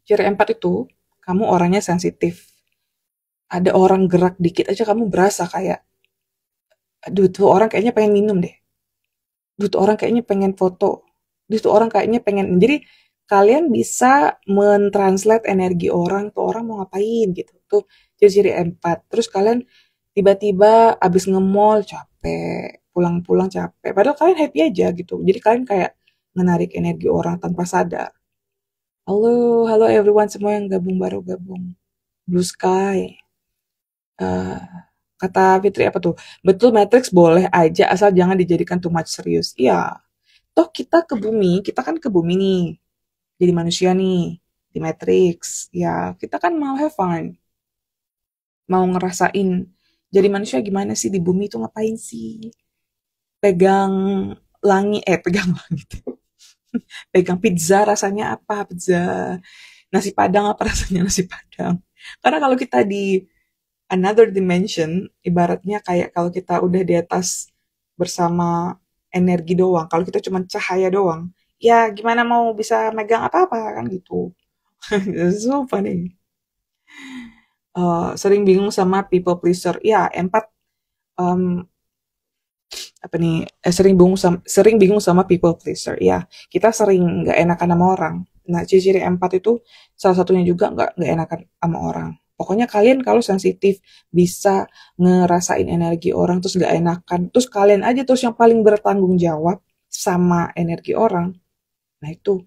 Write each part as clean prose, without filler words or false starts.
Ciri empat itu, kamu orangnya sensitif. Ada orang gerak dikit aja kamu berasa kayak, aduh tuh orang kayaknya pengen minum deh. Aduh tuh orang kayaknya pengen foto. Aduh tuh orang kayaknya pengen. Jadi kalian bisa mentranslate energi orang, tuh orang mau ngapain gitu. Tuh ciri-ciri empat. Terus kalian tiba-tiba abis nge-mall capek, pulang-pulang capek. Padahal kalian happy aja gitu. Jadi kalian kayak menarik energi orang tanpa sadar. Halo, halo everyone semua yang gabung baru gabung. Blue Sky. Eh, kata Fitri apa tuh? Betul Matrix boleh aja asal jangan dijadikan too much serius. Iya, toh kita ke bumi, kita kan ke bumi nih. Jadi manusia nih di Matrix. Ya, kita kan mau have fun, mau ngerasain jadi manusia gimana sih di bumi itu ngapain sih? Pegang langit, pegang langit. Pegang pizza rasanya apa? Pizza. Nasi Padang apa rasanya nasi Padang? Karena kalau kita di another dimension, ibaratnya kayak kalau kita udah di atas bersama energi doang, kalau kita cuma cahaya doang, ya gimana mau bisa megang apa-apa kan gitu. So funny. Sering bingung sama people pleaser. Ya, empat em, apa nih? Sering bingung sama people pleaser. Ya, kita sering nggak enakan sama orang. Nah, ciri-ciri empat itu salah satunya juga nggak enakan sama orang. Pokoknya kalian kalau sensitif bisa ngerasain energi orang terus nggak enakan. Terus kalian aja terus yang paling bertanggung jawab sama energi orang. Nah itu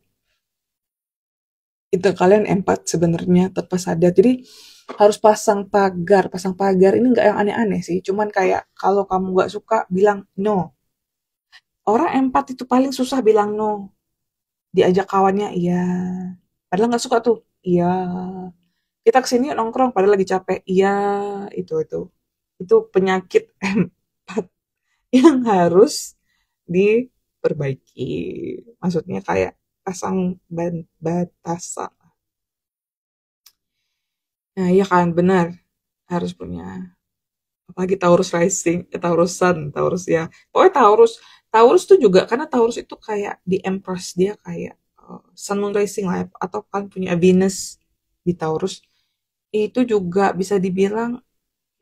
kalian empat sebenarnya tanpa sadar. Jadi harus pasang pagar. Pasang pagar ini nggak yang aneh-aneh sih. Cuman kayak kalau kamu nggak suka bilang no. Orang empat itu paling susah bilang no. Diajak kawannya iya. Padahal nggak suka tuh. Iya. Kita kesini yuk nongkrong padahal lagi capek. Iya, itu. Itu penyakit empat yang harus diperbaiki. Maksudnya kayak pasang batasan. Nah, iya kan benar. Harus punya. Apalagi Taurus rising, Taurus sun, Taurus ya. Pokoknya Taurus. Taurus tuh juga karena Taurus itu kayak di Empress dia kayak sun moon rising lah ya, atau kan punya Venus di Taurus. Itu juga bisa dibilang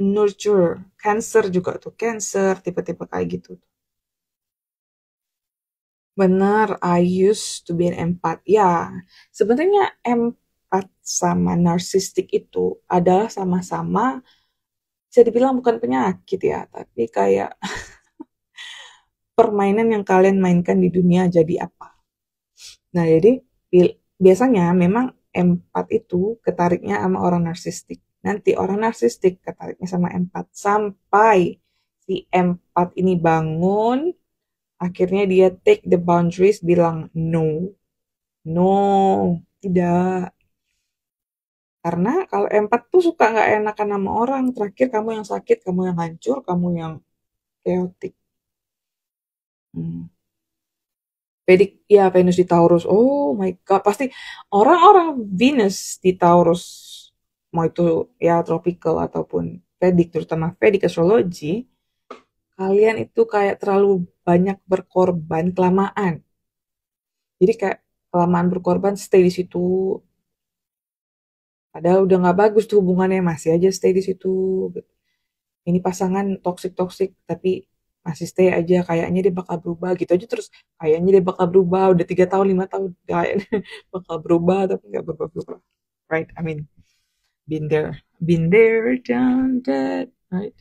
nurture, Cancer juga tuh, Cancer tipe-tipe kayak gitu. Benar, I used to be an empath. Ya, sebenarnya empath sama narsistik itu adalah sama-sama bisa dibilang bukan penyakit ya, tapi kayak permainan yang kalian mainkan di dunia jadi apa. Nah, jadi biasanya memang empat itu ketariknya sama orang narsistik. Nanti orang narsistik ketariknya sama empat sampai si empat ini bangun, akhirnya dia take the boundaries, bilang no, no, tidak. Karena kalau empat tuh suka nggak enakan sama orang, terakhir kamu yang sakit, kamu yang hancur, kamu yang chaotic. Hmm. Ya Venus di Taurus. Oh my God, pasti orang-orang Venus di Taurus, mau itu ya tropical ataupun Vedic, terutama Vedic astrology, kalian itu kayak terlalu banyak berkorban kelamaan. Jadi kayak kelamaan berkorban stay di situ. Padahal udah nggak bagus tuh hubungannya masih aja stay di situ. Ini pasangan toxic toxic tapi masih stay aja kayaknya dia bakal berubah gitu aja terus kayaknya dia bakal berubah udah 3 tahun 5 tahun kayaknya bakal berubah tapi nggak berubah berubah, right? I mean been there done that, right?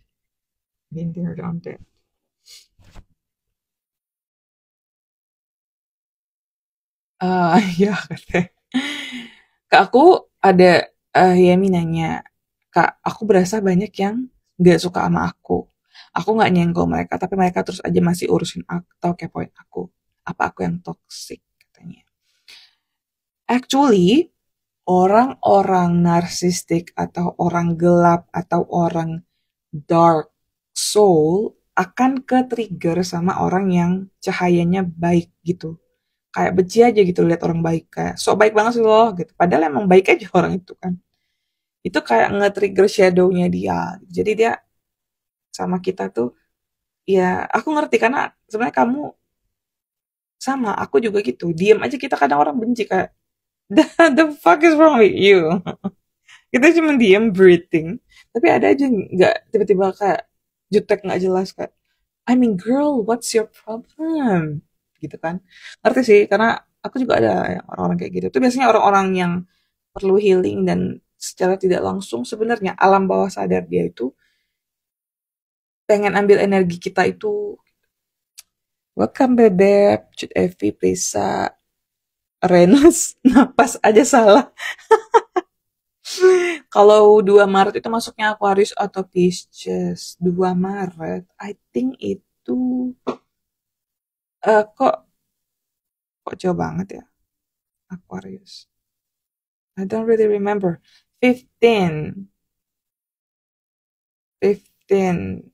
Been there done that. Ya katanya kak aku ada Yemi nanya, kak aku berasa banyak yang nggak suka sama aku nggak nyenggol mereka tapi mereka terus aja masih urusin aku atau kepoin aku, apa aku yang toxic katanya. Actually orang-orang narsistik atau orang gelap atau orang dark soul akan ke trigger sama orang yang cahayanya baik gitu, kayak benci aja gitu lihat orang baik kayak sok baik banget sih loh gitu padahal emang baik aja orang itu kan. Itu kayak nge-trigger shadow-nya dia. Jadi dia sama kita tuh, ya aku ngerti karena sebenarnya kamu sama, aku juga gitu. Diam aja kita kadang orang benci kayak, The fuck is wrong with you? Kita cuma diem breathing, tapi ada aja nggak tiba-tiba kayak jutek nggak jelas kayak, I mean girl, what's your problem? Gitu kan? Ngerti sih, karena aku juga ada yang orang-orang kayak gitu. Itu biasanya orang-orang yang perlu healing dan secara tidak langsung sebenarnya alam bawah sadar dia itu pengen ambil energi kita itu. Welcome bebek, Cut Evi, Prisa, Renus, napas aja salah. Kalau 2 Maret itu masuknya Aquarius atau Pisces? 2 Maret, I think itu kok jauh banget ya Aquarius. I don't really remember. 15, 15,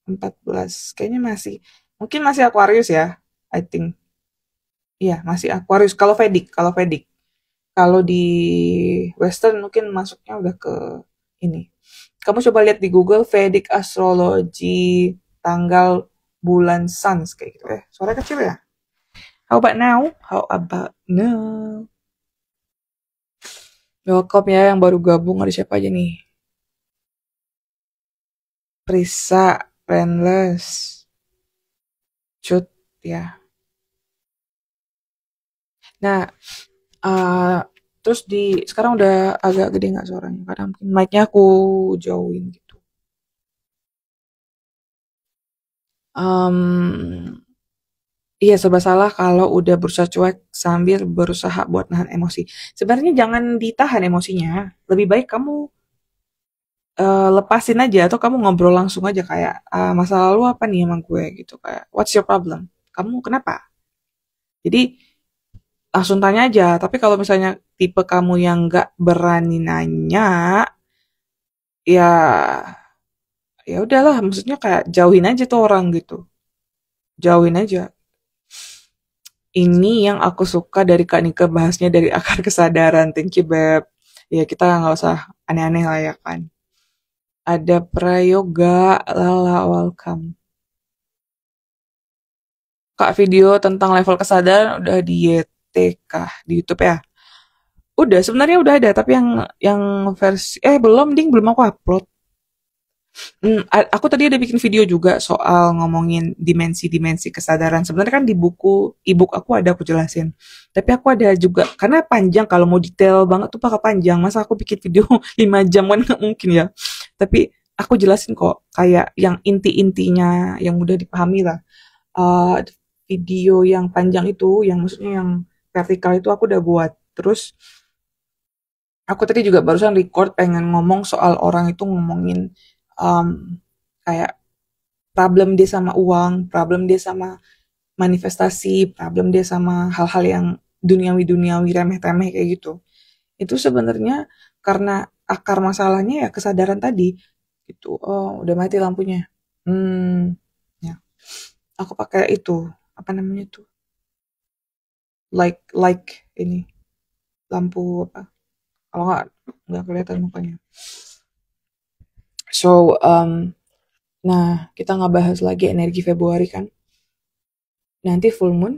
14. Kayaknya masih, mungkin masih Aquarius ya. I think. Iya, masih Aquarius. Kalau Vedic. Kalau di Western mungkin masuknya udah ke ini. Kamu coba lihat di Google Vedic Astrology tanggal bulan Suns kayak gitu. Suara kecil ya? How about now? How about now? Welcome ya yang baru gabung, ada siapa aja nih? Prisa, Renless, Cut ya. Nah, terus sekarang udah agak gede nggak suaranya? Karena mungkin mic-nya aku jauhin gitu. Iya, serba salah kalau udah berusaha cuek sambil berusaha buat nahan emosi. Sebenarnya jangan ditahan emosinya. Lebih baik kamu lepasin aja atau kamu ngobrol langsung aja kayak, masa lalu apa nih emang gue gitu kayak, what's your problem? Kamu kenapa? Jadi langsung tanya aja. Tapi kalau misalnya tipe kamu yang nggak berani nanya, ya ya udahlah. Maksudnya kayak jauhin aja tuh orang gitu. Jauhin aja. Ini yang aku suka dari Kak Nika bahasnya dari akar kesadaran. Thank you, Beb. Ya, kita nggak usah aneh-aneh lah ya kan. Ada Prayoga, Lala, welcome. Kak, video tentang level kesadaran udah di YTK, di YouTube ya? Udah, sebenarnya udah ada, tapi yang versi, belum aku upload. Aku tadi ada bikin video juga soal ngomongin dimensi-dimensi kesadaran. Sebenarnya kan di buku ebook aku ada aku jelasin. Tapi aku ada juga karena panjang kalau mau detail banget tuh bakal panjang. Masa aku bikin video 5 jam kan nggak mungkin ya. Tapi aku jelasin kok kayak yang inti-intinya yang mudah dipahami lah. Eh, Video yang panjang itu, yang maksudnya yang vertikal itu aku udah buat. Terus aku tadi juga barusan record pengen ngomong soal orang itu ngomongin um, kayak problem dia sama uang, problem dia sama manifestasi, problem dia sama hal-hal yang duniawi-duniawi remeh-temeh kayak gitu. Itu sebenarnya karena akar masalahnya ya kesadaran tadi gitu. Oh, udah mati lampunya. Ya. Aku pakai itu, apa namanya tuh? Like ini lampu apa? Kalau nggak kelihatan mukanya. So, nah, kita nggak bahas lagi energi Februari kan. Nanti full moon,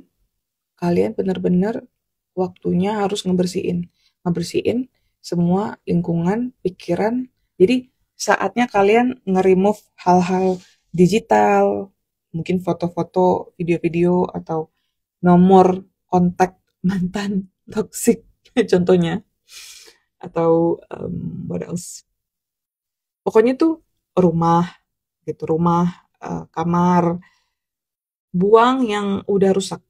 kalian bener-bener waktunya harus ngebersihin. Ngebersihin semua lingkungan, pikiran. Jadi, saatnya kalian nge-remove hal-hal digital, mungkin foto-foto, video-video, atau nomor kontak mantan toksik, contohnya. Atau, what else? Pokoknya tuh rumah, gitu, rumah, kamar, buang yang udah rusak.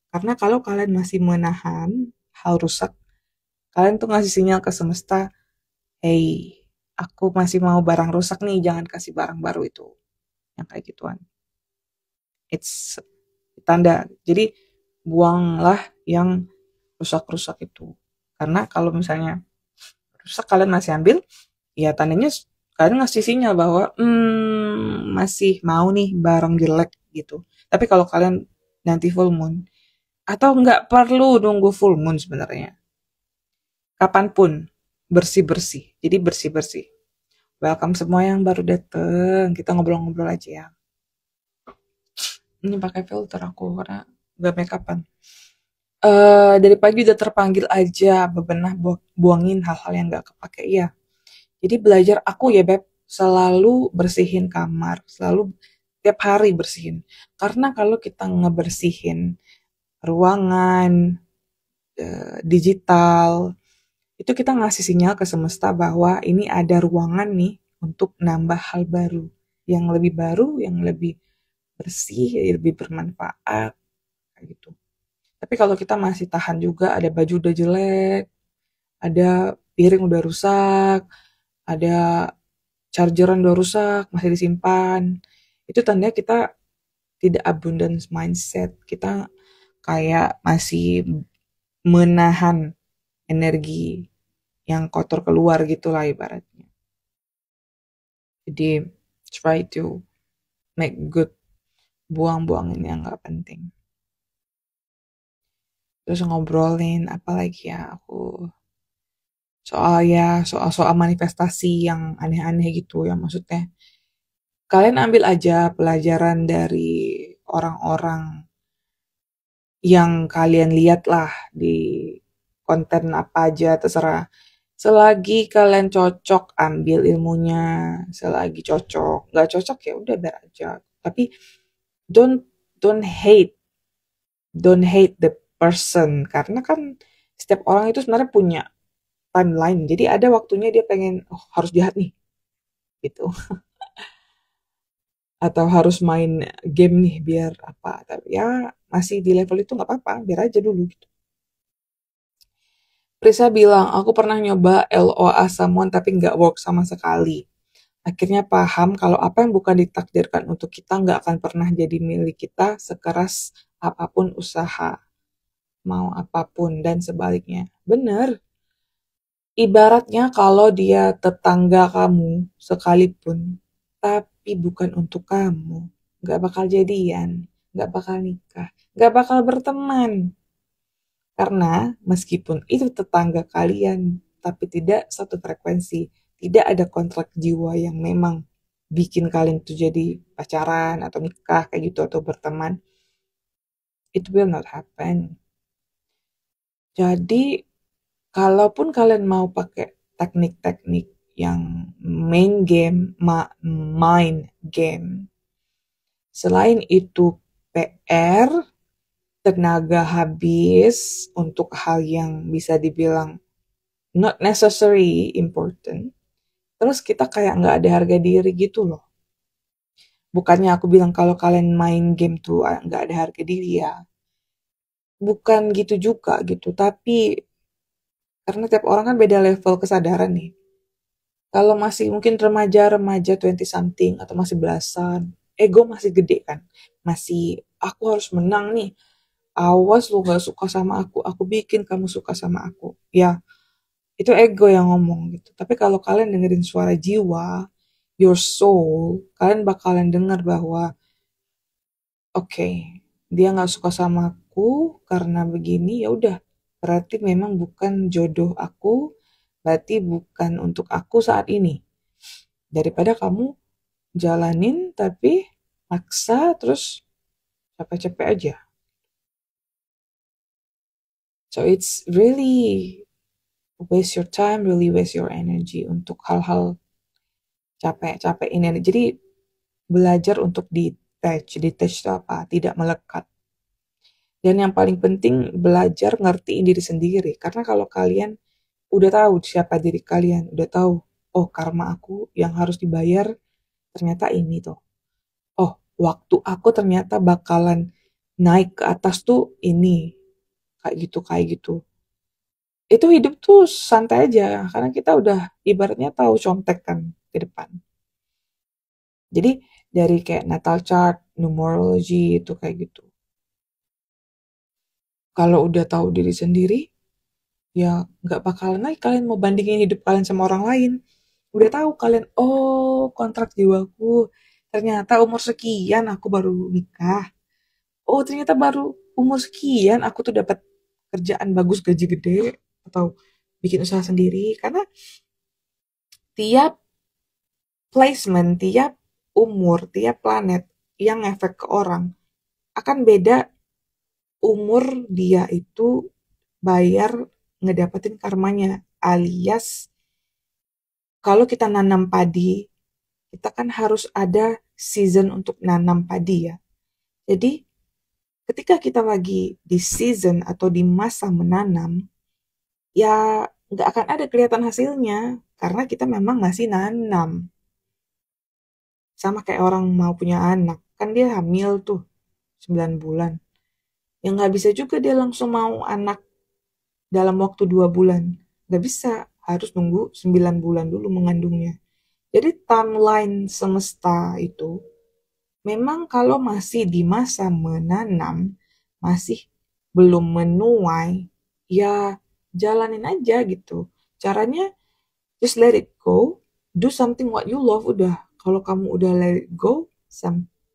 Karena kalau kalian masih menahan hal rusak, kalian tuh ngasih sinyal ke semesta, hey, aku masih mau barang rusak nih, jangan kasih barang baru itu. Yang kayak gituan. It's tanda. Jadi buanglah yang rusak-rusak itu. Karena kalau misalnya rusak kalian masih ambil, ya tandanya kalian ngasih sinyal bahwa masih mau nih barang jelek gitu. Tapi kalau kalian nanti full moon, atau nggak perlu nunggu full moon sebenarnya. Kapanpun bersih-bersih. Jadi bersih-bersih. Welcome semua yang baru dateng. Kita ngobrol-ngobrol aja ya. Ini pakai filter aku karena nggak make upan. Dari pagi udah terpanggil aja, bebenah buangin hal-hal yang nggak kepake. Iya. Jadi belajar aku ya Beb, selalu bersihin kamar, selalu tiap hari bersihin. Karena kalau kita ngebersihin ruangan, digital, itu kita ngasih sinyal ke semesta bahwa ini ada ruangan nih untuk nambah hal baru. Yang lebih baru, yang lebih bersih, lebih bermanfaat, kayak gitu. Tapi kalau kita masih tahan juga, ada baju udah jelek, ada piring udah rusak, ada chargeran udah rusak, masih disimpan. Itu tandanya kita tidak abundance mindset. Kita kayak masih menahan energi yang kotor keluar gitulah ibaratnya. Jadi try to make good, buang-buangin yang nggak penting. Terus ngobrolin apa lagi ya aku soal manifestasi yang aneh-aneh gitu ya, maksudnya kalian ambil aja pelajaran dari orang-orang yang kalian lihat lah di konten apa aja terserah. Selagi kalian cocok ambil ilmunya, selagi cocok, nggak cocok ya udah biar aja. Tapi don't don't hate, don't hate the person, karena kan setiap orang itu sebenarnya punya timeline. Jadi ada waktunya dia pengen oh harus jahat nih gitu, atau harus main game nih biar apa. Tapi ya masih di level itu nggak apa-apa, biar aja dulu gitu. Prisa bilang, aku pernah nyoba LOA someone tapi nggak work sama sekali. Akhirnya paham kalau apa yang bukan ditakdirkan untuk kita nggak akan pernah jadi milik kita sekeras apapun usaha, mau apapun, dan sebaliknya. Bener. Ibaratnya kalau dia tetangga kamu sekalipun, tapi bukan untuk kamu, nggak bakal jadian, nggak bakal nikah, nggak bakal berteman. Karena meskipun itu tetangga kalian, tapi tidak satu frekuensi, tidak ada kontrak jiwa yang memang bikin kalian tuh jadi pacaran atau nikah kayak gitu atau berteman, it will not happen. Jadi kalaupun kalian mau pakai teknik-teknik yang main game, selain itu PR, tenaga habis untuk hal yang bisa dibilang not necessary important, terus kita kayak nggak ada harga diri gitu loh. Bukannya aku bilang kalau kalian main game tuh nggak ada harga diri ya, bukan gitu juga gitu, tapi karena tiap orang kan beda level kesadaran nih. Kalau masih mungkin remaja-remaja 20 something atau masih belasan, ego masih gede kan. Masih aku harus menang nih. Awas lu gak suka sama aku bikin kamu suka sama aku. Ya, itu ego yang ngomong gitu. Tapi kalau kalian dengerin suara jiwa, your soul, kalian bakalan dengar bahwa oke, dia nggak suka sama aku karena begini, ya udah. Berarti memang bukan jodoh aku, berarti bukan untuk aku saat ini. Daripada kamu jalanin tapi maksa terus capek-capek aja. So it's really waste your time, really waste your energy untuk hal-hal capek-capek ini. Jadi belajar untuk detach. Detach itu apa? Tidak melekat. Dan yang paling penting belajar ngertiin diri sendiri. Karena kalau kalian udah tahu siapa diri kalian, udah tahu, oh karma aku yang harus dibayar ternyata ini tuh. Oh, waktu aku ternyata bakalan naik ke atas tuh ini. Kayak gitu, kayak gitu. Itu hidup tuh santai aja. Karena kita udah ibaratnya tahu contek kan ke depan. Jadi dari kayak natal chart, numerology itu kayak gitu. Kalau udah tahu diri sendiri, ya nggak bakalan lagi kalian mau bandingin hidup kalian sama orang lain. Udah tahu kalian, oh kontrak jiwaku, ternyata umur sekian aku baru nikah. Oh ternyata baru umur sekian aku tuh dapat kerjaan bagus gaji gede atau bikin usaha sendiri. Karena tiap placement, tiap umur, tiap planet yang efek ke orang akan beda umur dia itu bayar ngedapetin karmanya. Alias kalau kita nanam padi, kita kan harus ada season untuk nanam padi ya. Jadi ketika kita lagi di season atau di masa menanam, ya nggak akan ada kelihatan hasilnya karena kita memang masih nanam. Sama kayak orang mau punya anak, kan dia hamil tuh 9 bulan. Ya nggak bisa juga dia langsung mau anak dalam waktu 2 bulan. Nggak bisa, harus nunggu 9 bulan dulu mengandungnya. Jadi timeline semesta itu memang kalau masih di masa menanam, masih belum menuai, ya jalanin aja gitu. Caranya just let it go, do something what you love udah. Kalau kamu udah let it go,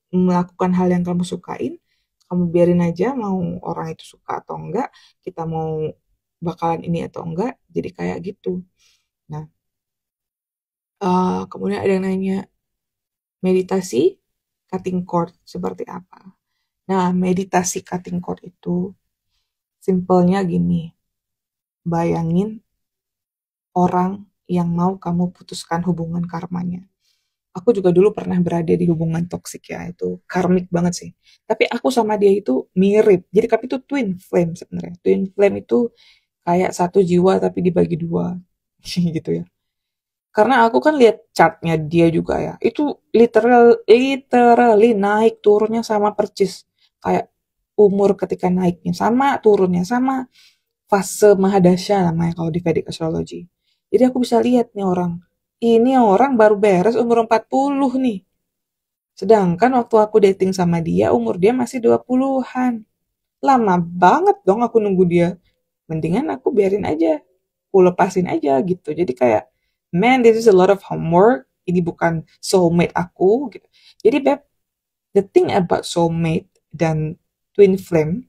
melakukan hal yang kamu sukain, kamu biarin aja mau orang itu suka atau enggak, kita mau bakalan ini atau enggak, jadi kayak gitu. Nah, kemudian ada yang nanya, meditasi cutting cord seperti apa? Nah, meditasi cutting cord itu simpelnya gini, bayangin orang yang mau kamu putuskan hubungan karmanya. Aku juga dulu pernah berada di hubungan toksik ya, itu karmik banget sih. Tapi aku sama dia itu mirip. Jadi kami itu twin flame sebenarnya. Twin flame itu kayak satu jiwa tapi dibagi dua. Gitu ya. Karena aku kan lihat chartnya dia juga ya. Itu literally naik turunnya sama percis. Kayak umur ketika naiknya sama, turunnya sama. Fase Mahadasya namanya kalau di Vedic Astrology. Jadi aku bisa lihat nih orang. Ini orang baru beres umur 40 nih. Sedangkan waktu aku dating sama dia, umur dia masih 20-an. Lama banget dong aku nunggu dia. Mendingan aku biarin aja. Aku lepasin aja gitu. Jadi kayak, man, this is a lot of homework. Ini bukan soulmate aku gitu. Jadi Beb, the thing about soulmate dan twin flame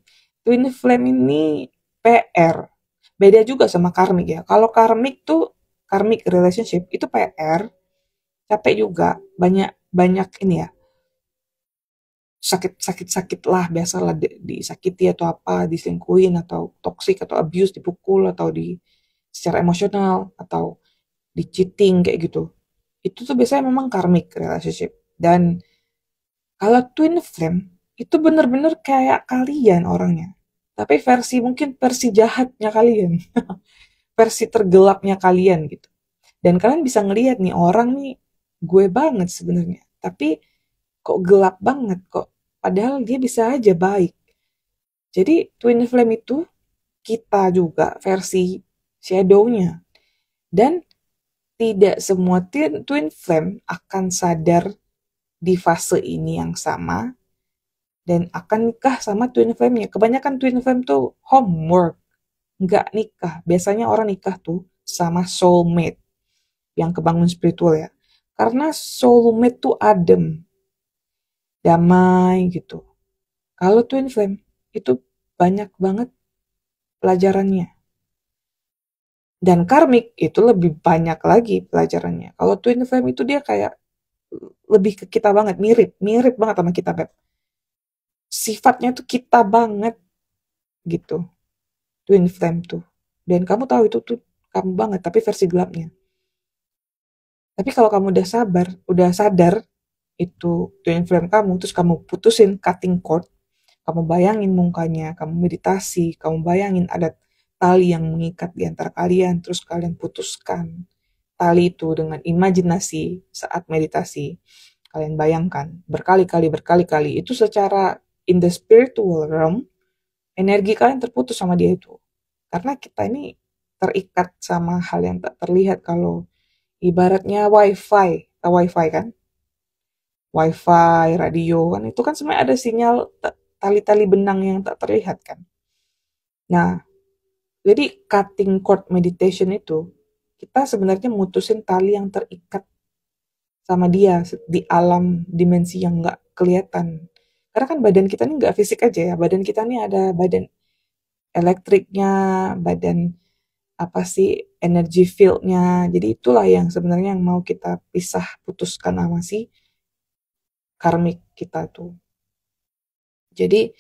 ini PR. Beda juga sama karmic ya. Kalau karmic tuh, karmic relationship itu PR, capek juga, banyak banyak ini ya, sakit lah biasalah disakiti atau apa, diselingkuhin atau toxic atau abuse, dipukul atau di secara emosional atau di cheating kayak gitu. Itu tuh biasanya memang karmic relationship. Dan kalau twin flame itu bener-bener kayak kalian orangnya. Tapi mungkin versi jahatnya kalian, versi tergelapnya kalian gitu. Dan kalian bisa ngelihat nih orang nih gue banget sebenarnya. Tapi kok gelap banget kok. Padahal dia bisa aja baik. Jadi twin flame itu kita juga versi shadow-nya. Dan tidak semua twin flame akan sadar di fase ini yang sama dan akan nikah sama twin flame-nya. Kebanyakan twin flame tuh homework, nggak nikah. Biasanya orang nikah tuh sama soulmate yang kebangun spiritual ya. Karena soulmate tuh adem, damai gitu. Kalau twin flame itu banyak banget pelajarannya. Dan karmic itu lebih banyak lagi pelajarannya. Kalau twin flame itu dia kayak lebih ke kita banget, mirip banget sama kita, Beb. Sifatnya tuh kita banget gitu. Twin flame tuh. Dan kamu tahu itu tuh kamu banget, tapi versi gelapnya. Tapi kalau kamu udah sadar itu twin flame kamu, terus kamu putusin cutting cord, kamu bayangin mukanya, kamu meditasi, kamu bayangin ada tali yang mengikat di antara kalian, terus kalian putuskan tali itu dengan imajinasi saat meditasi. Kalian bayangkan berkali-kali, itu secara in the spiritual realm, energi kalian terputus sama dia itu. Karena kita ini terikat sama hal yang tak terlihat. Kalau ibaratnya wifi, tahu wifi kan? Wifi, radio kan, itu kan sebenarnya ada sinyal tali-tali benang yang tak terlihat kan. Nah, jadi cutting cord meditation itu, kita sebenarnya mutusin tali yang terikat sama dia di alam dimensi yang nggak kelihatan. Karena kan badan kita ini nggak fisik aja ya, badan kita ini ada badan elektriknya, badan apa sih, energy field-nya. Jadi itulah yang sebenarnya yang mau kita pisah, putuskan sama si karmik kita tuh. Jadi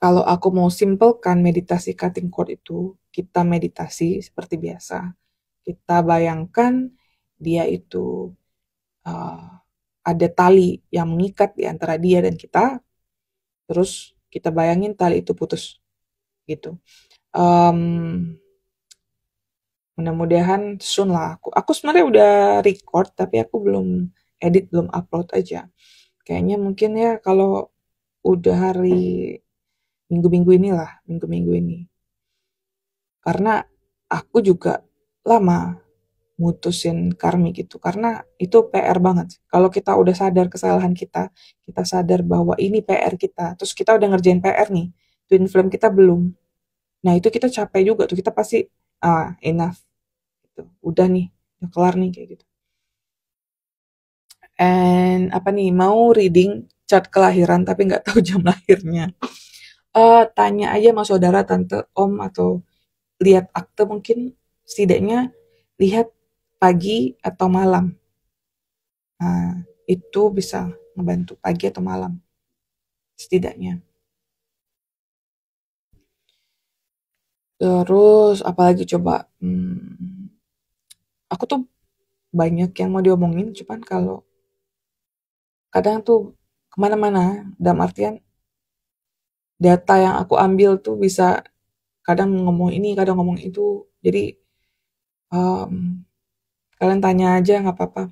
Kalau aku mau simpelkan meditasi cutting cord itu, kita meditasi seperti biasa. Kita bayangkan dia itu uh, ada tali yang mengikat di antara dia dan kita, terus kita bayangin tali itu putus gitu. Um, Mudah-mudahan soon lah. Aku sebenarnya udah record tapi aku belum edit, belum upload aja. Kayaknya mungkin ya kalau udah hari minggu-minggu inilah, minggu-minggu ini. Karena aku juga lama mutusin Karmi gitu. Karena itu PR banget. Kalau kita udah sadar kesalahan kita sadar bahwa ini PR kita, terus kita udah ngerjain PR nih, twin flame kita belum. Nah itu kita capek juga tuh, kita pasti enough gitu. Udah nih, udah kelar nih kayak gitu. And apa nih, mau reading chart kelahiran tapi nggak tahu jam lahirnya. Tanya aja sama saudara, tante, om, atau lihat akte mungkin, setidaknya lihat pagi atau malam. Nah, itu bisa ngebantu pagi atau malam setidaknya. Terus apalagi coba, aku tuh banyak yang mau diomongin, cuman kalau kadang tuh kemana-mana, dalam artian data yang aku ambil tuh bisa kadang ngomong ini, kadang ngomong itu. Jadi em, kalian tanya aja nggak apa-apa,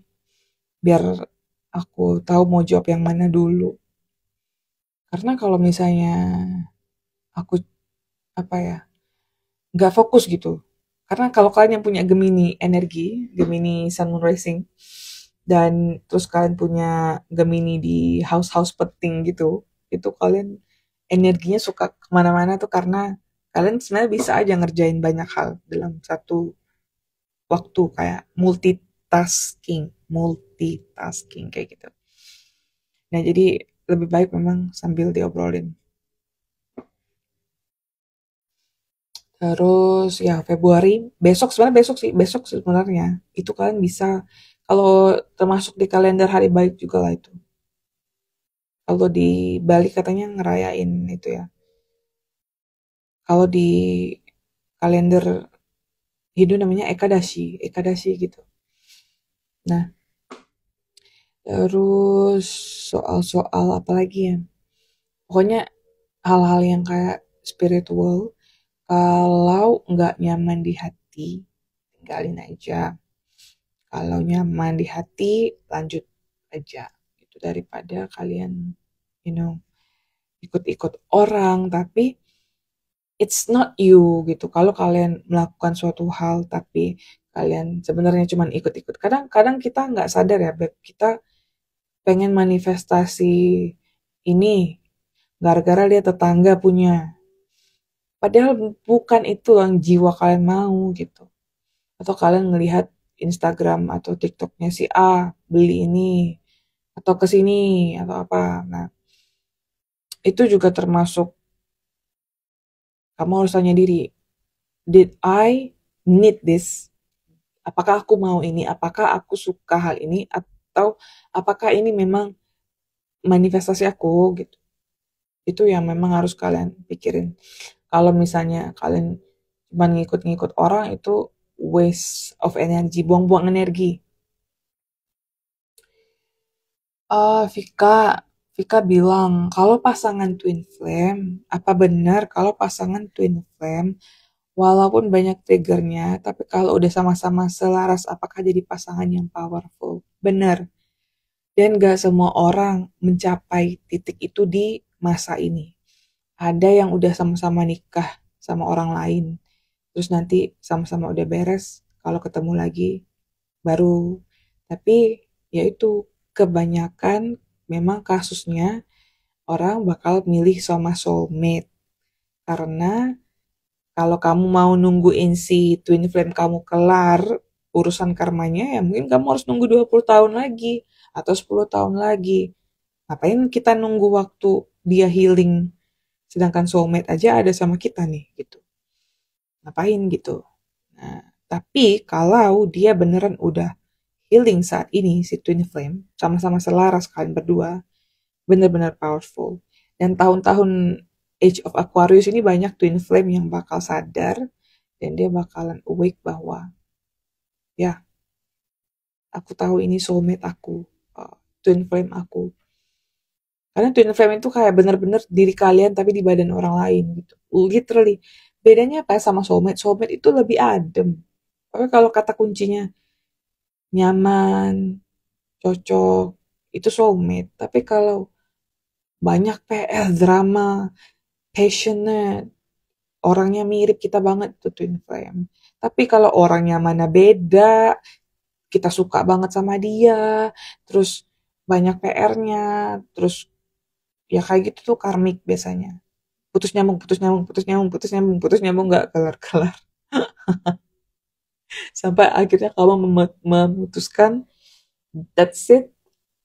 biar aku tahu mau jawab yang mana dulu. Karena kalau misalnya aku apa ya, nggak fokus gitu. Karena kalau kalian yang punya Gemini energi, Gemini Sun Moon Rising, dan terus kalian punya Gemini di house-house penting gitu, itu kalian energinya suka kemana-mana tuh karena kalian sebenarnya bisa aja ngerjain banyak hal dalam satu waktu, kayak multitasking kayak gitu. Nah jadi lebih baik memang sambil diobrolin. Terus ya Februari, besok sebenarnya itu kalian bisa, kalau termasuk di kalender hari baik juga lah itu. Kalau di Bali katanya ngerayain itu ya. Kalau di kalender Hindu namanya Ekadashi gitu. Nah, terus soal-soal apa lagi ya? Pokoknya hal-hal yang kayak spiritual, kalau nggak nyaman di hati, tinggalin aja. Kalau nyaman di hati, lanjut aja. Itu daripada kalian, you know, ikut-ikut orang, tapi it's not you gitu. Kalau kalian melakukan suatu hal, tapi kalian sebenarnya cuma ikut-ikut. Kadang-kadang kita nggak sadar ya, Beb. Kita pengen manifestasi ini gara-gara lihat tetangga punya. Padahal bukan itu yang jiwa kalian mau gitu. Atau kalian ngelihat Instagram atau TikToknya si A beli ini atau ke sini atau apa. Nah, itu juga termasuk kamu harus tanya diri, did I need this? Apakah aku mau ini? Apakah aku suka hal ini? Atau apakah ini memang manifestasi aku gitu? Itu yang memang harus kalian pikirin. Kalau misalnya kalian cuma ngikut-ngikut orang, itu waste of energy, buang-buang energi. Vika bilang, kalau pasangan twin flame, apa benar kalau pasangan twin flame, walaupun banyak triggernya, tapi kalau udah sama-sama selaras, apakah jadi pasangan yang powerful? Benar. Dan gak semua orang mencapai titik itu di masa ini. Ada yang udah sama-sama nikah sama orang lain, terus nanti sama-sama udah beres, kalau ketemu lagi baru. Tapi ya itu, kebanyakan memang kasusnya orang bakal milih sama soulmate. Karena kalau kamu mau nungguin si twin flame kamu kelar urusan karmanya, ya mungkin kamu harus nunggu 20 tahun lagi atau 10 tahun lagi. Ngapain kita nunggu waktu dia healing, sedangkan soulmate aja ada sama kita nih gitu. Ngapain gitu. Nah, tapi kalau dia beneran udah healing saat ini, si twin flame, sama-sama selaras kalian berdua, bener-bener powerful. Dan tahun-tahun Age of Aquarius ini banyak twin flame yang bakal sadar dan dia bakalan awake bahwa ya, aku tahu ini soulmate aku, twin flame aku. Karena twin flame itu kayak bener-bener diri kalian tapi di badan orang lain gitu. Literally. Bedanya apa sama soulmate? Soulmate itu lebih adem. Tapi kalau kata kuncinya nyaman, cocok, itu soulmate. Tapi kalau banyak PR, drama, passionate, orangnya mirip kita banget itu twin flame. Tapi kalau orangnya mana beda, kita suka banget sama dia, terus banyak PR-nya, terus ya kayak gitu tuh karmik biasanya. Putus nyambung, putus nyambung, putus nyambung, putus nyambung, putus nyambung nggak kelar-kelar. Sampai akhirnya kamu memutuskan, that's it,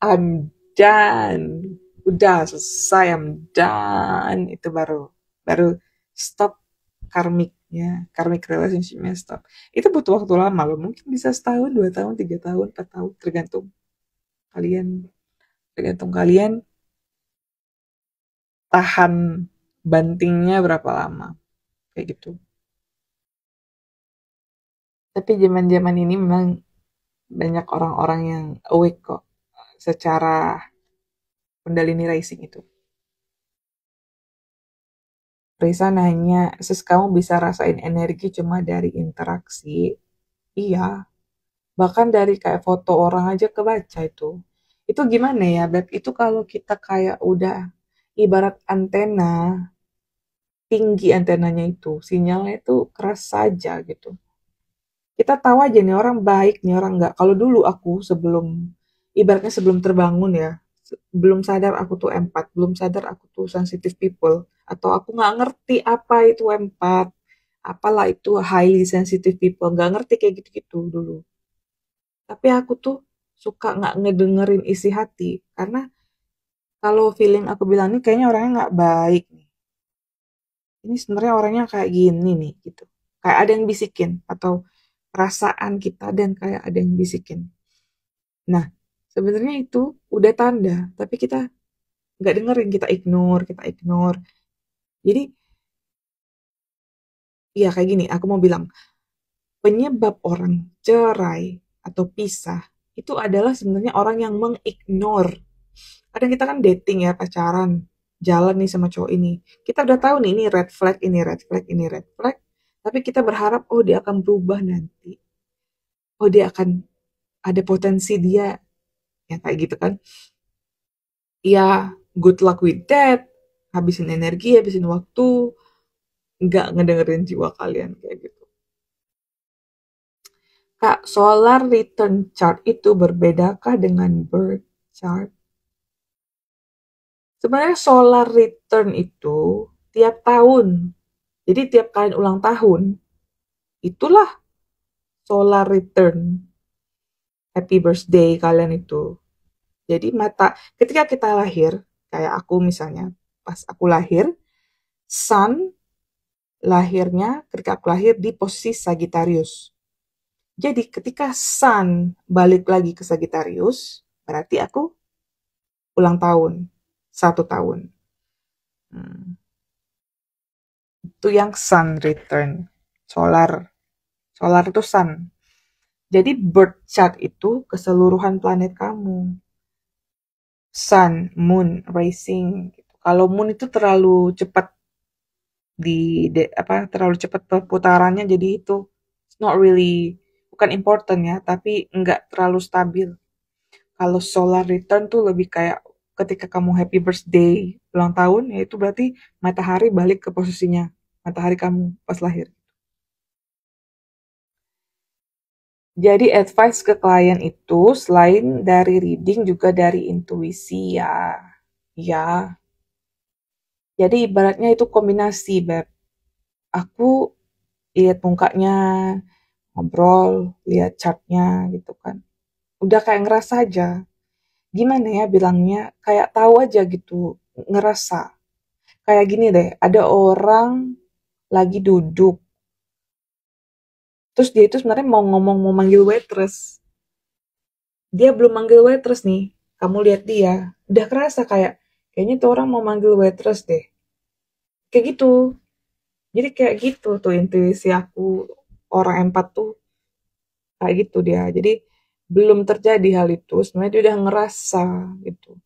I'm done. Udah selesai, I'm done. Itu baru baru stop karmiknya, karmic relationshipnya stop. Itu butuh waktu lama loh. Mungkin bisa setahun, 2 tahun, 3 tahun, 4 tahun, kalian, tergantung kalian tahan bantingnya berapa lama, kayak gitu. Tapi zaman-zaman ini memang banyak orang-orang yang awake kok secara kundalini rising itu. Risa nanya, sis kamu bisa rasain energi cuma dari interaksi? Iya, bahkan dari kayak foto orang aja kebaca itu. Itu gimana ya, Beb? Itu kalau kita kayak udah ibarat antena, tinggi antenanya itu, sinyalnya itu keras saja gitu. Kita tahu aja nih orang baik, nih orang enggak. Kalau dulu aku ibaratnya sebelum terbangun ya, belum sadar aku tuh empat, belum sadar aku tuh sensitive people, atau aku nggak ngerti apa itu empat, apalah itu highly sensitive people, nggak ngerti kayak gitu-gitu dulu. Tapi aku tuh suka nggak ngedengerin isi hati, karena kalau feeling aku bilang nih kayaknya orangnya nggak baik nih. Ini sebenarnya orangnya kayak gini nih gitu. Kayak ada yang bisikin atau perasaan kita dan kayak ada yang bisikin. Nah, sebenarnya itu udah tanda, tapi kita nggak dengerin, kita ignore. Jadi, ya kayak gini, aku mau bilang, penyebab orang cerai atau pisah, itu adalah sebenarnya orang yang mengignore. Kadang kita kan dating ya, pacaran, jalan nih sama cowok ini. Kita udah tahu nih, ini red flag, ini red flag, ini red flag. Tapi kita berharap, oh dia akan berubah nanti. Oh dia akan ada potensi dia, ya kayak gitu kan. Ya, good luck with that. Habisin energi, habisin waktu, nggak ngedengerin jiwa kalian kayak gitu. Kak, solar return chart itu berbedakah dengan birth chart? Sebenarnya solar return itu tiap tahun. Jadi tiap kalian ulang tahun, itulah solar return. Happy birthday kalian itu. Jadi ketika kita lahir, kayak aku misalnya, pas aku lahir, sun lahirnya ketika aku lahir di posisi Sagittarius. Jadi ketika Sun balik lagi ke Sagittarius, berarti aku ulang tahun, 1 tahun. Itu yang Sun return, solar. Solar itu Sun. Jadi birth chart itu keseluruhan planet kamu. Sun, Moon, rising. Gitu. Kalau Moon itu terlalu cepat terlalu cepat perputarannya, jadi itu not really, bukan important ya, tapi nggak terlalu stabil. Kalau solar return tuh lebih kayak ketika kamu happy birthday ulang tahun, ya itu berarti matahari balik ke posisinya matahari kamu pas lahir. Jadi advice ke klien itu selain dari reading juga dari intuisi ya. Ya. Jadi ibaratnya itu kombinasi, Beb. Aku lihat mukanya, ngobrol, lihat chartnya gitu kan. Udah kayak ngerasa aja. Gimana ya bilangnya, kayak tahu aja gitu, ngerasa. Kayak gini deh, ada orang lagi duduk, terus dia itu sebenarnya mau ngomong, mau manggil waitress. Dia belum manggil waitress nih, kamu lihat dia, udah kerasa kayaknya tuh orang mau manggil waitress deh. Kayak gitu. Jadi kayak gitu tuh intuisi aku, orang empat tuh kayak gitu dia. Jadi belum terjadi hal itu, sebenarnya dia udah ngerasa gitu.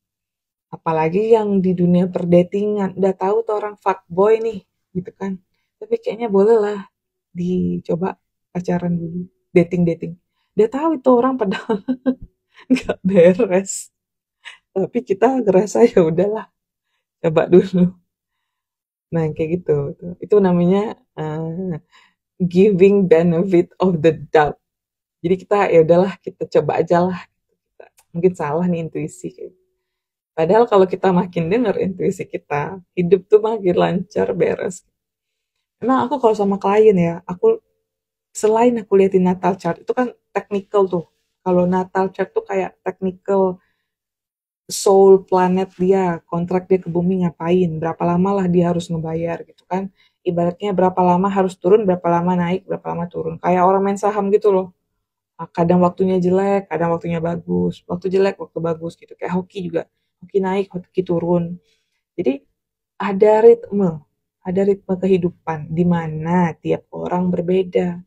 Apalagi yang di dunia perdatingan, udah tahu tuh orang fuckboy nih, gitu kan. Tapi kayaknya boleh lah dicoba pacaran dulu, dating-dating. Dia tahu itu orang padahal nggak beres. Tapi kita ngerasa ya udahlah, coba dulu. Nah, kayak gitu. Itu namanya eh, giving benefit of the doubt. Jadi kita ya udahlah, kita coba aja lah. Mungkin salah nih intuisi. Padahal kalau kita makin denger intuisi kita, hidup tuh makin lancar, beres. Emang aku kalau sama klien ya, aku selain aku liatin natal chart, itu kan technical tuh. Kalau natal chart tuh kayak technical soul planet dia, kontrak dia ke bumi ngapain, berapa lama lah dia harus ngebayar gitu kan. Ibaratnya berapa lama harus turun, berapa lama naik, berapa lama turun. Kayak orang main saham gitu loh. Kadang waktunya jelek, kadang waktunya bagus. Waktu jelek, waktu bagus gitu. Kayak hoki juga. Hoki naik, hoki turun. Jadi ada ritme, ada ritme kehidupan di mana tiap orang berbeda.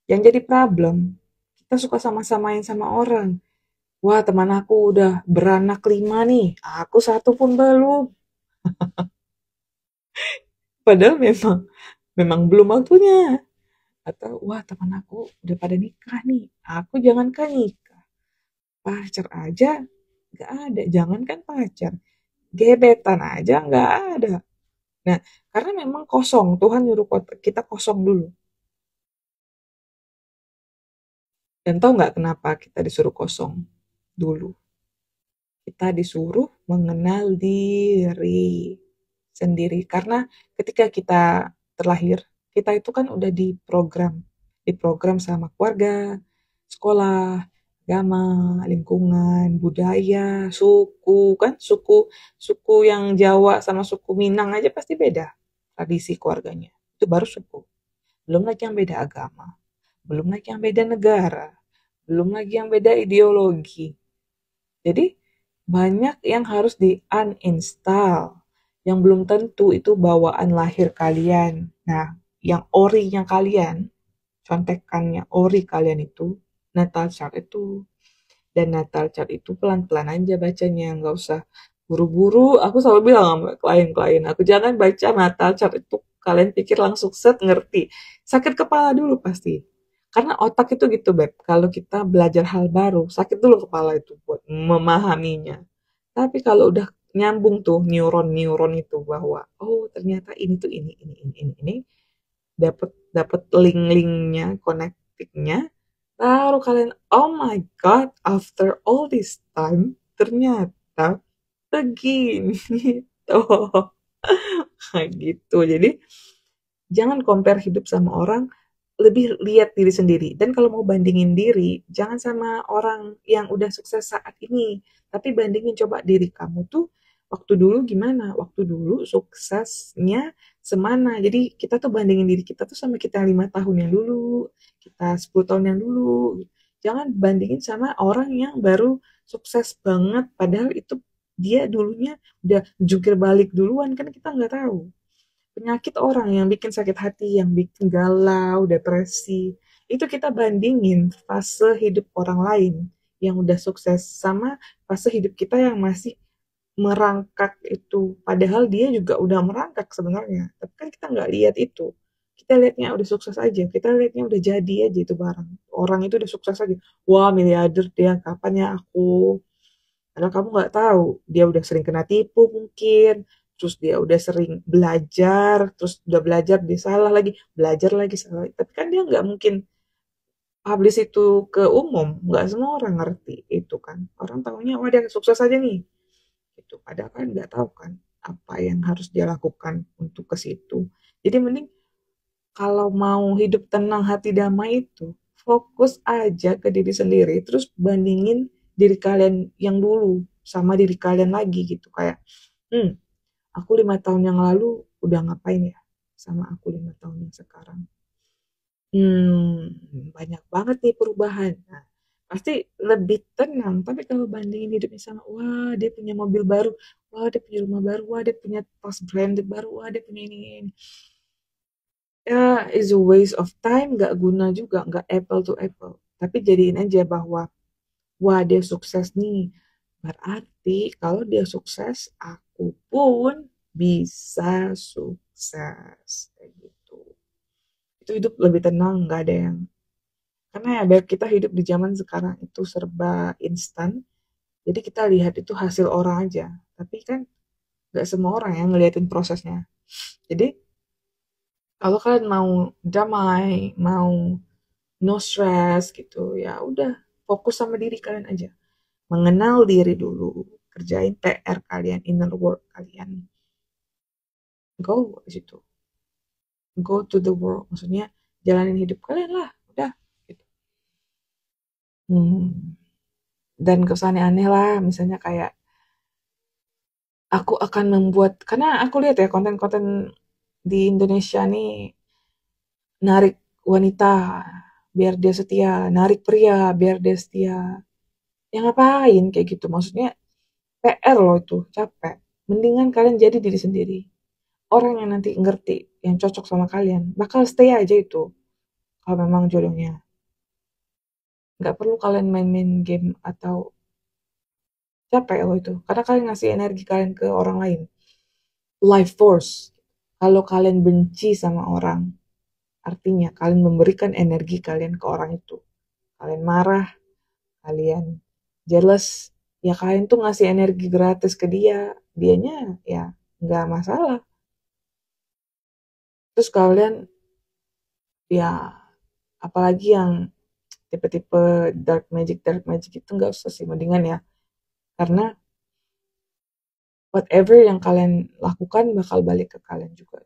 Yang jadi problem, kita suka sama-samain sama orang. Wah, teman aku udah beranak 5 nih, aku satu pun belum. Padahal memang memang belum waktunya. Atau wah, teman aku udah pada nikah nih, aku jangankan nikah, pacar aja nggak ada, jangankan pacar, gebetan aja nggak ada. Nah, karena memang kosong, Tuhan nyuruh kita kosong dulu. Dan tahu nggak kenapa kita disuruh kosong dulu? Kita disuruh mengenal diri sendiri. Karena ketika kita terlahir, kita itu kan udah diprogram sama keluarga, sekolah, agama, lingkungan, budaya, suku, kan suku suku yang Jawa sama suku Minang aja pasti beda tradisi keluarganya. Itu baru suku. Belum lagi yang beda agama, belum lagi yang beda negara, belum lagi yang beda ideologi. Jadi banyak yang harus di-uninstall, yang belum tentu itu bawaan lahir kalian. Nah, yang orinya kalian, contekannya ori kalian itu, natal chart itu. Dan natal chart itu pelan-pelan aja bacanya, nggak usah buru-buru. Aku selalu bilang sama klien-klien aku, jangan baca natal chart itu kalian pikir langsung set ngerti. Sakit kepala dulu pasti. Karena otak itu gitu, Beb. Kalau kita belajar hal baru, sakit dulu kepala itu buat memahaminya. Tapi kalau udah nyambung tuh neuron-neuron itu bahwa oh ternyata ini tuh ini dapat dapat link-linknya, connectingnya, baru kalian oh my god, after all this time ternyata begini gitu. Kayak gitu. Jadi jangan compare hidup sama orang, lebih lihat diri sendiri. Dan kalau mau bandingin diri, jangan sama orang yang udah sukses saat ini, tapi bandingin coba diri kamu tuh waktu dulu gimana, waktu dulu suksesnya semana. Jadi kita tuh bandingin diri kita tuh sama kita 5 tahun yang dulu, kita 10 tahun yang dulu. Jangan bandingin sama orang yang baru sukses banget, padahal itu dia dulunya udah jungkir balik duluan, kan kita nggak tahu penyakit orang yang bikin sakit hati, yang bikin galau, depresi, itu kita bandingin fase hidup orang lain yang udah sukses sama fase hidup kita yang masih merangkak itu. Padahal dia juga udah merangkak sebenarnya. Tapi kan kita nggak lihat itu. Kita lihatnya udah sukses aja. Kita lihatnya udah jadi aja itu barang. Orang itu udah sukses aja. Wah, miliarder dia. Kapan ya aku? Karena kamu nggak tahu, dia udah sering kena tipu mungkin, terus dia udah sering belajar, terus udah belajar dia salah lagi, belajar lagi salah. Tapi kan dia nggak mungkin publish itu ke umum, nggak semua orang ngerti itu kan. Orang tahunya, wah dia sukses aja nih. Itu padahal kan nggak tahu kan apa yang harus dia lakukan untuk ke situ. Jadi mending kalau mau hidup tenang hati damai itu fokus aja ke diri sendiri, terus bandingin diri kalian yang dulu sama diri kalian lagi gitu, kayak aku 5 tahun yang lalu udah ngapain ya sama aku 5 tahun yang sekarang. Banyak banget nih perubahan. Nah, pasti lebih tenang. Tapi kalau bandingin hidupnya sama, wah dia punya mobil baru, wah dia punya rumah baru, wah dia punya tas branded baru, wah dia punya ini. Ya, is a waste of time, nggak guna juga, nggak apple to apple. Tapi jadiin aja bahwa, wah dia sukses nih. Berarti kalau dia sukses, aku pun bisa sukses. Kayak gitu. Itu hidup lebih tenang, nggak ada yang. Karena ya biar kita hidup di zaman sekarang itu serba instan. Jadi kita lihat itu hasil orang aja. Tapi kan nggak semua orang yang ngeliatin prosesnya. Jadi kalau kalian mau damai, mau no stress gitu, ya udah fokus sama diri kalian aja. Mengenal diri dulu, kerjain PR kalian, inner work kalian. Go ke situ. Go to the world. Maksudnya jalanin hidup kalian lah. Udah. Gitu. Dan kesannya aneh lah. Misalnya kayak aku akan membuat, karena aku lihat ya konten-konten di Indonesia nih narik wanita biar dia setia, narik pria biar dia setia. Ya ngapain kayak gitu? Maksudnya PR loh itu, capek. Mendingan kalian jadi diri sendiri. Orang yang nanti ngerti, yang cocok sama kalian, bakal stay aja itu. Kalau memang jodohnya. Nggak perlu kalian main-main game atau capek loh itu. Karena kalian ngasih energi kalian ke orang lain. Life force. Kalau kalian benci sama orang, artinya kalian memberikan energi kalian ke orang itu. Kalian marah, kalian jealous, ya kalian tuh ngasih energi gratis ke dia. Dianya ya nggak masalah. Terus kalian ya apalagi yang tipe-tipe dark magic itu nggak usah sih, mendingan ya. Karena whatever yang kalian lakukan bakal balik ke kalian juga.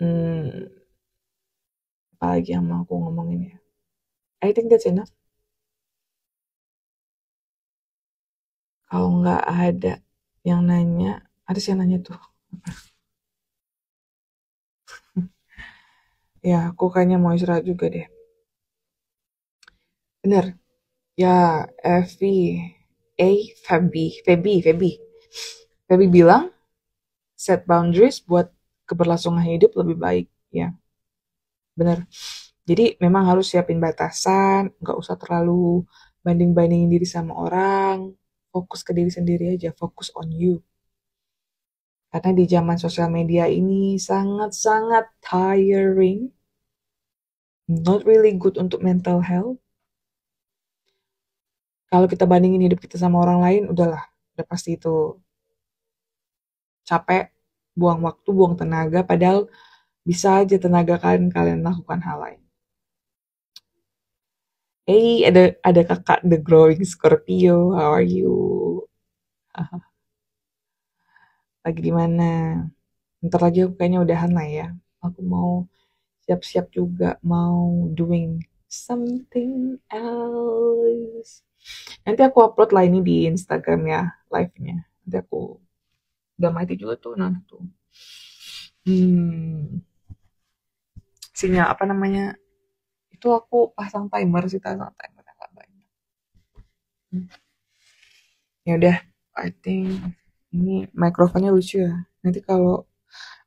Hmm, apalagi yang mau aku ngomongin ya. I think that's enough. Kalau nggak ada yang nanya, ada sih yang nanya tuh. Ya, aku kayaknya mau istirahat juga deh. Bener. Ya, Evi, Feby bilang, set boundaries buat keberlangsungan hidup lebih baik. Ya, bener. Jadi memang harus siapin batasan, nggak usah terlalu banding-bandingin diri sama orang, fokus ke diri sendiri aja, fokus on you. Karena di zaman sosial media ini sangat-sangat tiring, not really good untuk mental health. Kalau kita bandingin hidup kita sama orang lain, udahlah, udah pasti itu capek, buang waktu, buang tenaga, padahal bisa aja tenaga kalian lakukan hal lain. Hey, ada kakak The Growing Scorpio, how are you? Lagi di mana? Ntar lagi aku kayaknya udahan lah ya. Aku mau siap-siap juga, mau doing something else. Nanti aku upload lah ini di Instagram ya, live-nya. Nanti aku udah mati juga tuh nanti tuh. Sinyal apa namanya? Itu aku pasang timer sih, pasang timer agak banyak. Ya udah, I think ini mikrofonnya lucu ya. Nanti kalau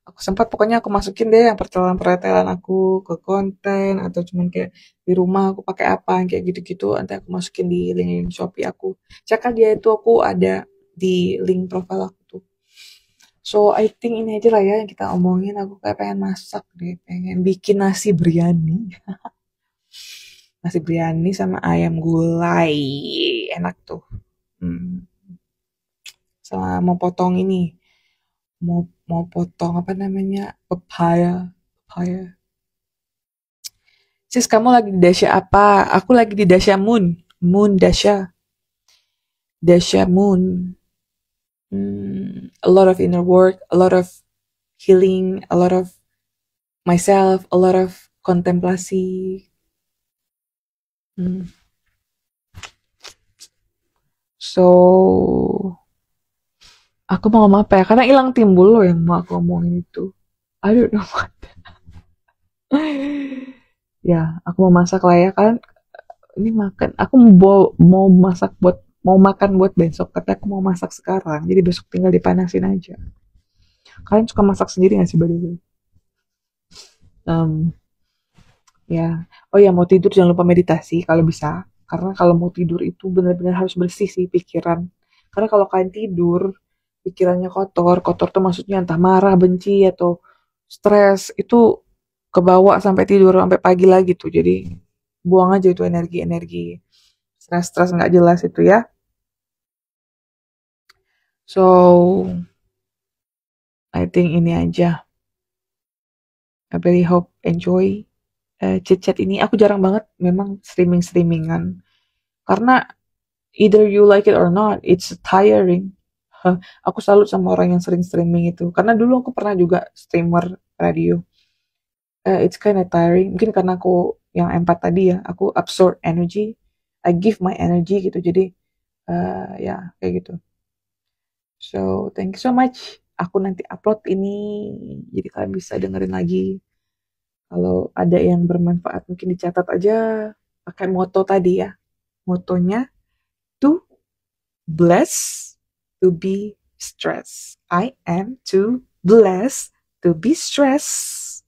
aku sempat pokoknya aku masukin deh yang pertelan aku ke konten atau cuman kayak di rumah aku pakai apa kayak gitu-gitu, nanti aku masukin di link Shopee aku. Cek dia itu aku ada di link profile aku tuh. So I think ini aja lah ya yang kita omongin. Aku kayak pengen masak deh, pengen bikin nasi biryani. Nasi biryani sama ayam gulai, enak tuh. Sama mau potong ini, mau mau potong apa namanya, papaya. Sis, kamu lagi di Dasya apa? Aku lagi di Dasya Moon Dasya Moon. A lot of inner work, a lot of healing, a lot of myself, a lot of kontemplasi. So, aku mau ngomong apa ya? Karena hilang timbul loh yang mau aku ngomongin itu. I don't know what. Ya, aku mau masak lah ya kan. ini makan. Aku mau masak mau makan buat besok, tapi aku mau masak sekarang. Jadi besok tinggal dipanasin aja. Kalian suka masak sendiri nggak sih, by the way? Um, ya, oh ya, mau tidur jangan lupa meditasi kalau bisa. Karena kalau mau tidur itu benar-benar harus bersih sih pikiran. Karena kalau kalian tidur, pikirannya kotor, kotor tuh maksudnya entah marah, benci, atau stres, itu kebawa sampai tidur, sampai pagi lagi tuh. Jadi buang aja itu energi-energi stres-stres nggak jelas itu ya. So, I think ini aja. I really hope enjoy chit-chat ini. Aku jarang banget memang streaming-streamingan. Karena either you like it or not, it's tiring. Aku salut sama orang yang sering streaming itu. Karena dulu aku pernah juga streamer radio. It's kind of tiring. Mungkin karena aku yang empat tadi ya, aku absorb energy. I give my energy gitu. Jadi, ya kayak gitu. So, thank you so much. Aku nanti upload ini, jadi kalian bisa dengerin lagi. Kalau ada yang bermanfaat, mungkin dicatat aja pakai moto tadi ya. Motonya, to bless, to be stressed. I am too blessed to be stressed.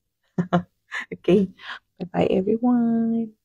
Okay, bye-bye everyone.